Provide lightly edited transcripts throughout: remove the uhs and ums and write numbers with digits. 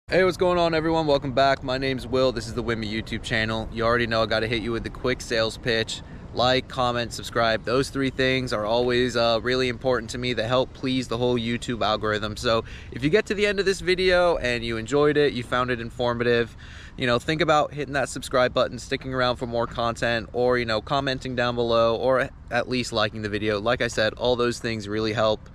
Hey, what's going on, everyone? Welcome back. My name's Will. This is the Wimmy YouTube channel. You already know I got to hit you with the quick sales pitch. Like, comment, subscribe. Those three things are always really important to me that help please the whole YouTube algorithm. So if you get to the end of this video and you enjoyed it, you found it informative, think about hitting that subscribe button, sticking around for more content, or, commenting down below, or at least liking the video. Like I said, all those things really help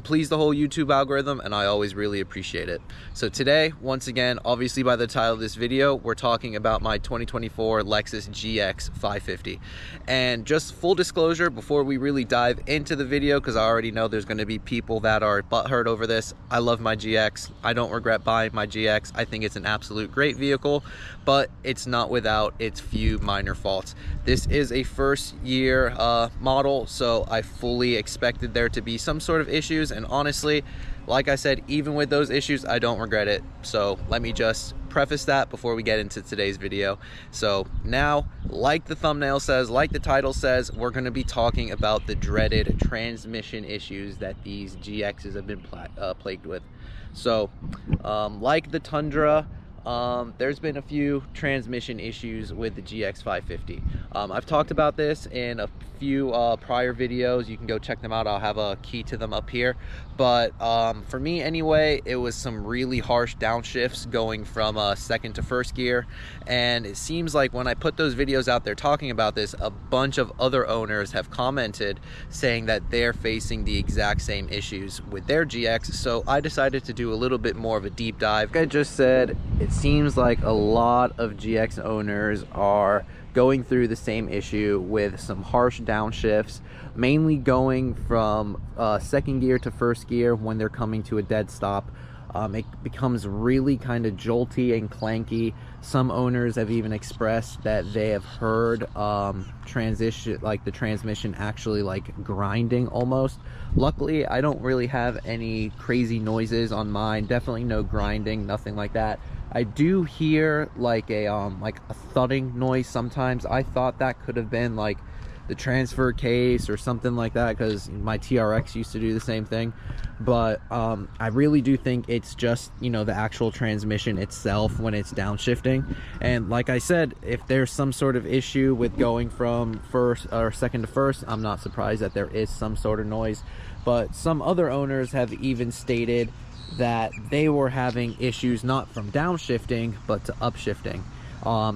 please the whole YouTube algorithm, and I always really appreciate it. So today, once again, obviously by the title of this video, we're talking about my 2024 Lexus GX 550. And just full disclosure, before we really dive into the video, because I already know there's going to be people that are butthurt over this, I love my GX. I don't regret buying my GX. I think it's an absolute great vehicle, but it's not without its few minor faults. This is a first year model, so I fully expected there to be some sort of issues, and honestly, like I said, even with those issues, I don't regret it. So let me just preface that before we get into today's video. So now, like the thumbnail says, like the title says, we're going to be talking about the dreaded transmission issues that these GXs have been plagued with. So like the Tundra, there's been a few transmission issues with the GX 550. I've talked about this in a few prior videos. You can go check them out. I'll have a key to them up here. But for me anyway, it was some really harsh downshifts going from second to first gear. And it seems like when I put those videos out there talking about this, a bunch of other owners have commented saying that they're facing the exact same issues with their GX. So I decided to do a little bit more of a deep dive. Like I just said, it seems like a lot of GX owners are going through the same issue with some harsh downshifts, mainly going from second gear to first gear when they're coming to a dead stop. It becomes really kind of jolty and clanky. Some owners have even expressed that they have heard the transmission actually like grinding almost. Luckily, I don't really have any crazy noises on mine. Definitely no grinding, nothing like that. I do hear like a thudding noise sometimes. I thought that could have been like the transfer case or something like that, because my TRX used to do the same thing. But I really do think it's just the actual transmission itself when it's downshifting. And like I said, if there's some sort of issue with going from first or second to first, I'm not surprised that there is some sort of noise. But some other owners have even stated that they were having issues not from downshifting but to upshifting.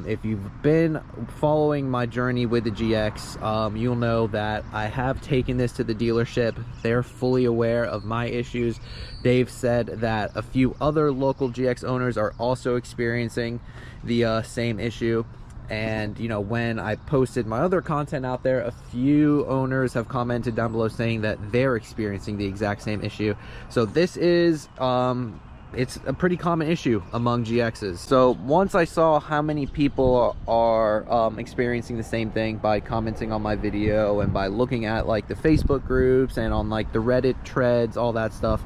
If you've been following my journey with the GX, you'll know that I have taken this to the dealership. They're fully aware of my issues. They've said that a few other local GX owners are also experiencing the same issue. And when I posted my other content out there, a few owners have commented down below saying that they're experiencing the exact same issue. So this is it's a pretty common issue among GXs. So once I saw how many people are experiencing the same thing by commenting on my video and by looking at like the Facebook groups and on like the Reddit threads, all that stuff,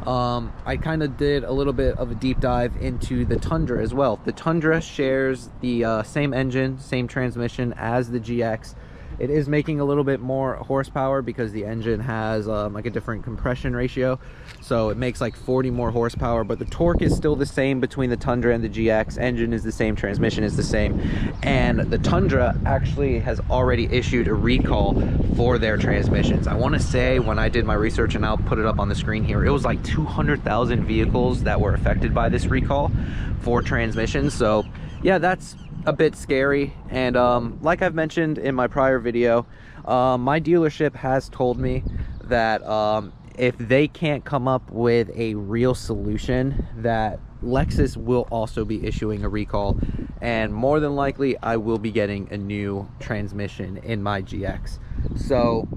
I kind of did a little bit of a deep dive into the Tundra as well. The Tundra shares the same engine, same transmission as the GX. It is making a little bit more horsepower because the engine has like a different compression ratio, so it makes like 40 more horsepower, but the torque is still the same between the Tundra and the GX. Engine is the same, transmission is the same, and the Tundra actually has already issued a recall for their transmissions. I want to say, when I did my research, and I'll put it up on the screen here, it was like 200,000 vehicles that were affected by this recall for transmissions. So yeah, that's a bit scary. And like I've mentioned in my prior video, my dealership has told me that if they can't come up with a real solution, that Lexus will also be issuing a recall, and more than likely I will be getting a new transmission in my GX. So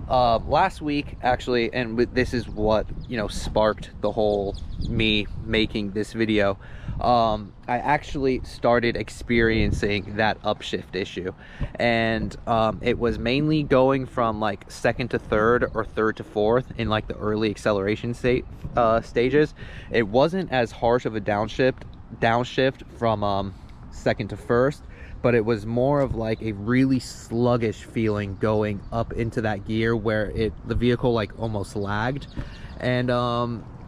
last week actually, and this is what sparked the whole me making this video, I actually started experiencing that upshift issue, and it was mainly going from like second to third or third to fourth in like the early acceleration stages. It wasn't as harsh of a downshift from second to first, but it was more of like a really sluggish feeling going up into that gear where the vehicle like almost lagged. And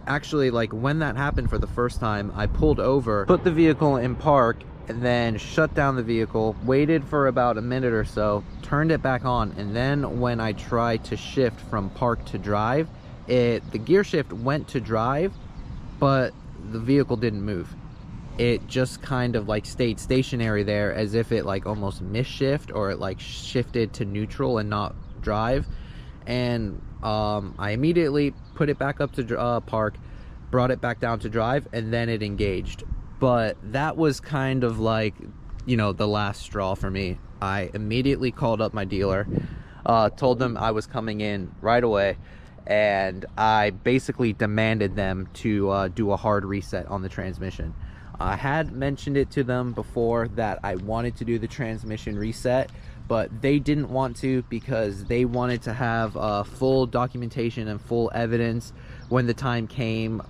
actually, like, when that happened for the first time, I pulled over, put the vehicle in park, and then shut down the vehicle, waited for about a minute or so, turned it back on, and then when I tried to shift from park to drive, the gear shift went to drive, but the vehicle didn't move. It just kind of like stayed stationary there, as if it like almost misshift, or it like shifted to neutral and not drive. And I immediately put it back up to park, brought it back down to drive, and then it engaged. But that was kind of like, you know, the last straw for me. I immediately called up my dealer, told them I was coming in right away, and I basically demanded them to do a hard reset on the transmission. I had mentioned it to them before that I wanted to do the transmission reset, but they didn't want to because they wanted to have full documentation and full evidence when the time came.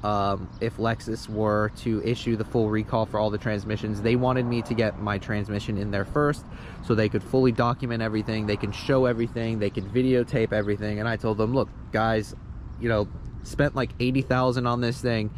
If Lexus were to issue the full recall for all the transmissions, they wanted me to get my transmission in there first so they could fully document everything, they can show everything, they can videotape everything. And I told them, look guys, you know, spent like 80,000 on this thing.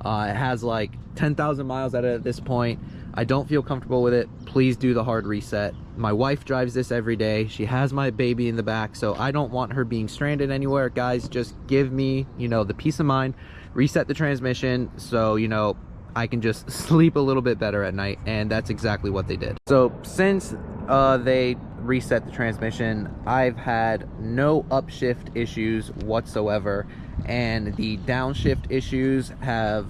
It has like 10,000 miles at it at this point. I don't feel comfortable with it. Please do the hard reset. My wife drives this every day. She has my baby in the back, so I don't want her being stranded anywhere. Guys, just give me, you know, the peace of mind. Reset the transmission so, you know, I can just sleep a little bit better at night. And that's exactly what they did. So since they reset the transmission, I've had no upshift issues whatsoever, and the downshift issues have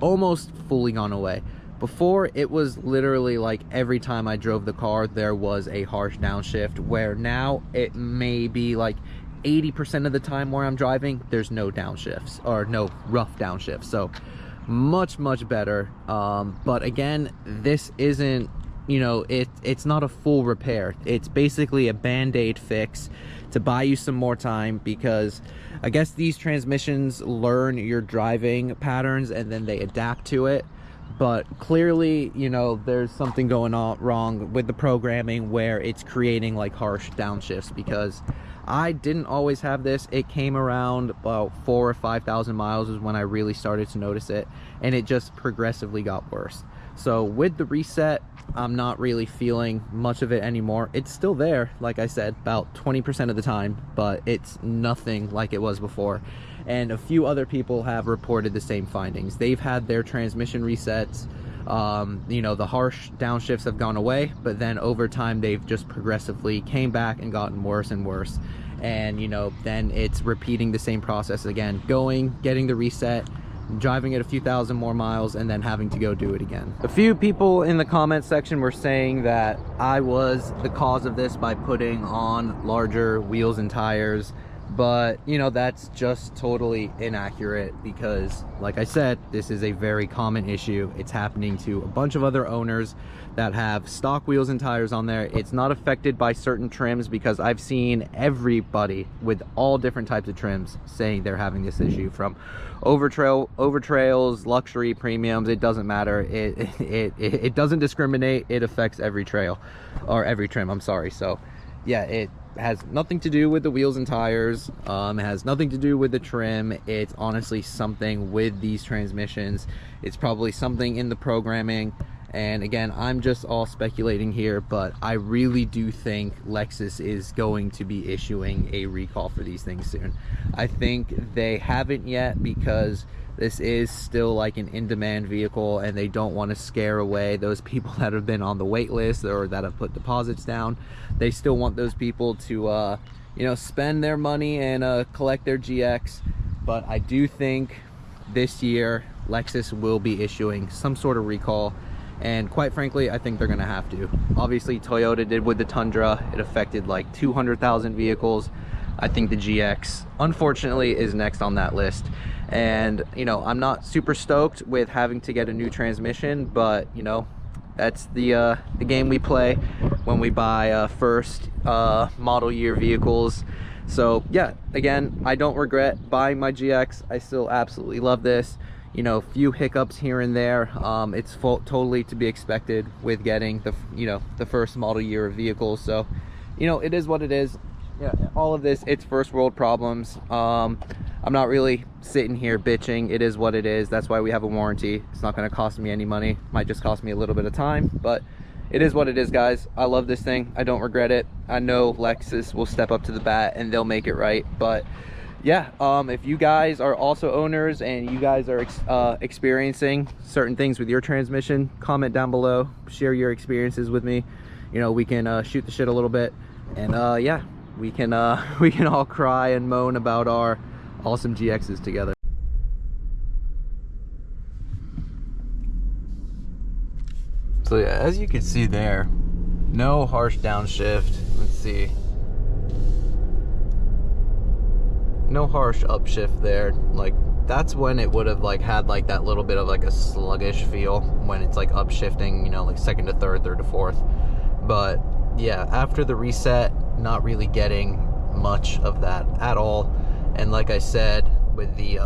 almost fully gone away. Before, it was literally like every time I drove the car there was a harsh downshift, where now it may be like 80% of the time where I'm driving there's no downshifts, or no rough downshifts. So much better. But again, this isn't, you know, it's not a full repair. It's basically a band-aid fix to buy you some more time, because I guess these transmissions learn your driving patterns and then they adapt to it. But clearly, you know, there's something going on wrong with the programming where it's creating like harsh downshifts, because I didn't always have this. It came around about 4,000 or 5,000 miles is when I really started to notice it, and it just progressively got worse. So with the reset, I'm not really feeling much of it anymore. It's still there, like I said, about 20% of the time, but it's nothing like it was before. And a few other people have reported the same findings. They've had their transmission resets. You know, the harsh downshifts have gone away, but then over time they've just progressively came back and gotten worse and worse. And, you know, then it's repeating the same process again, getting the reset, driving it a few thousand more miles, and then having to go do it again. A few people in the comment section were saying that I was the cause of this by putting on larger wheels and tires, but you know, that's just totally inaccurate, because like I said, this is a very common issue. It's happening to a bunch of other owners that have stock wheels and tires on there. It's not affected by certain trims, because I've seen everybody with all different types of trims saying they're having this issue, from over trails, luxury, premiums. It doesn't matter. It doesn't discriminate. It affects every trail, or every trim, I'm sorry. So yeah, it has nothing to do with the wheels and tires. It has nothing to do with the trim. It's honestly something with these transmissions. It's probably something in the programming. And again, I'm just all speculating here, but I really do think Lexus is going to be issuing a recall for these things soon. I think they haven't yet, because this is still like an in-demand vehicle, and they don't want to scare away those people that have been on the wait list or that have put deposits down. They still want those people to you know, spend their money and collect their GX. But I do think this year Lexus will be issuing some sort of recall, and quite frankly, I think they're gonna have to. Obviously, Toyota did with the Tundra. It affected like 200,000 vehicles. I think the GX, unfortunately, is next on that list. And you know, I'm not super stoked with having to get a new transmission, but you know, that's the game we play when we buy first model year vehicles. So yeah, again, I don't regret buying my GX. I still absolutely love this. You know, few hiccups here and there. It's totally to be expected with getting the, you know, the first model year of vehicles. So, you know, it is what it is. Yeah, all of this, it's first world problems. I'm not really sitting here bitching. It is what it is. That's why we have a warranty. It's not going to cost me any money. Might just cost me a little bit of time, but it is what it is, guys. I love this thing. I don't regret it. I know Lexus will step up to the bat and they'll make it right. But yeah, if you guys are also owners and you guys are experiencing certain things with your transmission, comment down below, share your experiences with me. You know, we can shoot the shit a little bit, and yeah, we can all cry and moan about our awesome GXs together. So yeah, as you can see there, no harsh downshift. Let's see. No harsh upshift there. Like, that's when it would have like had like that little bit of like a sluggish feel when it's like upshifting, you know, like second to third, third to fourth. But yeah, after the reset, not really getting much of that at all. And like I said, with the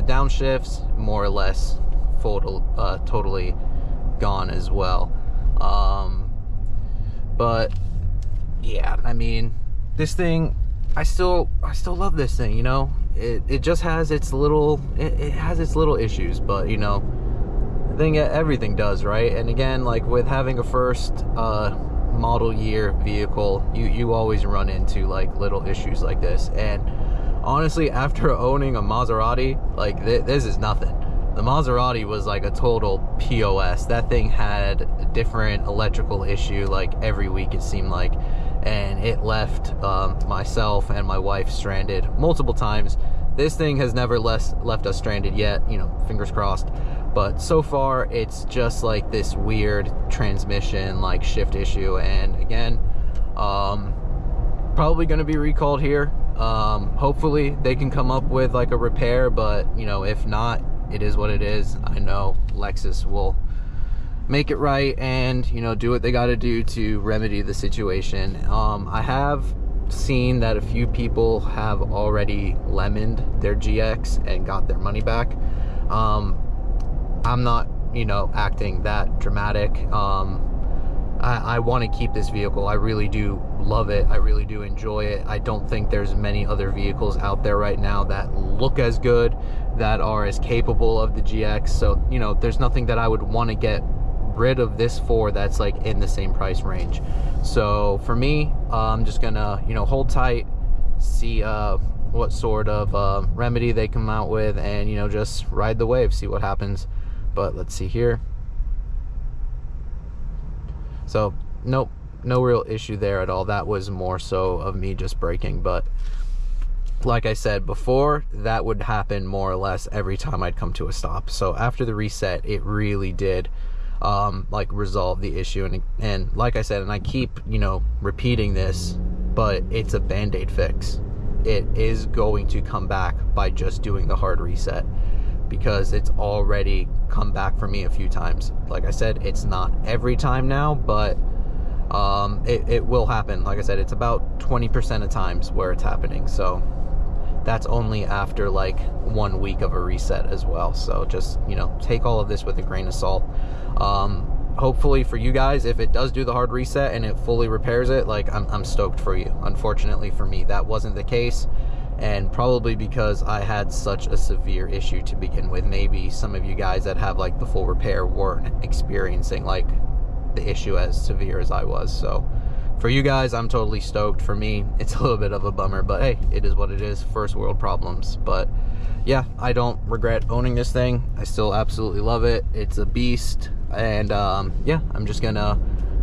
downshifts, more or less totally gone as well. But yeah, I mean, this thing, I still love this thing, you know. It just has its little it has its little issues, but you know, I think everything does, right? And again, like with having a first model year vehicle, you always run into like little issues like this. And honestly, after owning a Maserati, like this is nothing. The Maserati was like a total POS. That thing had a different electrical issue like every week, it seemed like, and it left myself and my wife stranded multiple times. This thing has never left us stranded yet, you know, fingers crossed. But so far, it's just like this weird transmission like shift issue. And again, probably going to be recalled here. Hopefully they can come up with like a repair, but you know, if not, it is what it is. I know Lexus will make it right and, you know, do what they got to do to remedy the situation. I have seen that a few people have already lemoned their GX and got their money back. I'm not, you know, acting that dramatic. I want to keep this vehicle. I really do love it. I really do enjoy it. I don't think there's many other vehicles out there right now that look as good, that are as capable of the GX. So, you know, there's nothing that I would want to get rid of this for that's like in the same price range. So for me, I'm just gonna, you know, hold tight, see what sort of remedy they come out with, and, you know, just ride the wave, see what happens. But let's see here. So nope, no real issue there at all. That was more so of me just braking. But like I said before, that would happen more or less every time I'd come to a stop. So after the reset, it really did like resolve the issue. And like I said, and I keep, you know, repeating this, but it's a band-aid fix. It is going to come back by just doing the hard reset, because it's already come back for me a few times. Like I said, it's not every time now, but it will happen. Like I said, it's about 20% of times where it's happening. So that's only after like 1 week of a reset as well. So just, you know, take all of this with a grain of salt. Hopefully for you guys, if it does do the hard reset and it fully repairs it, like I'm stoked for you. Unfortunately for me, that wasn't the case. And probably because I had such a severe issue to begin with. Maybe some of you guys that have like the full repair weren't experiencing like the issue as severe as I was. So for you guys, I'm totally stoked. For me, it's a little bit of a bummer, but hey, it is what it is. First world problems. But yeah, I don't regret owning this thing. I still absolutely love it. It's a beast. And yeah, I'm just gonna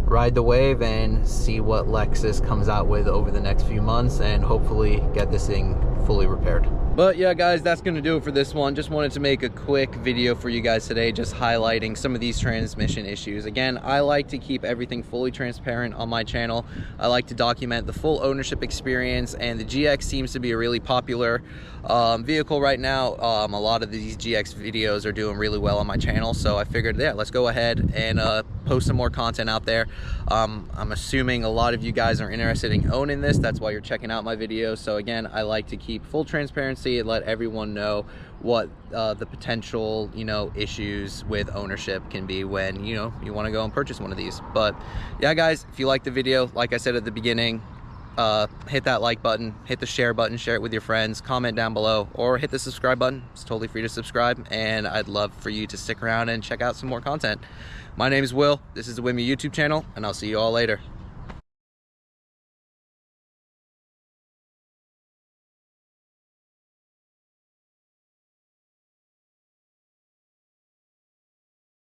ride the wave and see what Lexus comes out with over the next few months, and hopefully get this thing fully repaired. But yeah, guys, that's gonna do it for this one. Just wanted to make a quick video for you guys today, just highlighting some of these transmission issues. Again, I like to keep everything fully transparent on my channel. I like to document the full ownership experience, and the GX seems to be a really popular vehicle right now. A lot of these GX videos are doing really well on my channel, so I figured, yeah, let's go ahead and post some more content out there. I'm assuming a lot of you guys are interested in owning this. That's why you're checking out my videos. So again, I like to keep full transparency and let everyone know what the potential, you know, issues with ownership can be when, you know, you want to go and purchase one of these. But yeah, guys, if you like the video, like I said at the beginning, hit that like button, hit the share button, share it with your friends, comment down below, or hit the subscribe button. It's totally free to subscribe, and I'd love for you to stick around and check out some more content. My name is Will. This is the Wimmy YouTube channel, and I'll see you all later.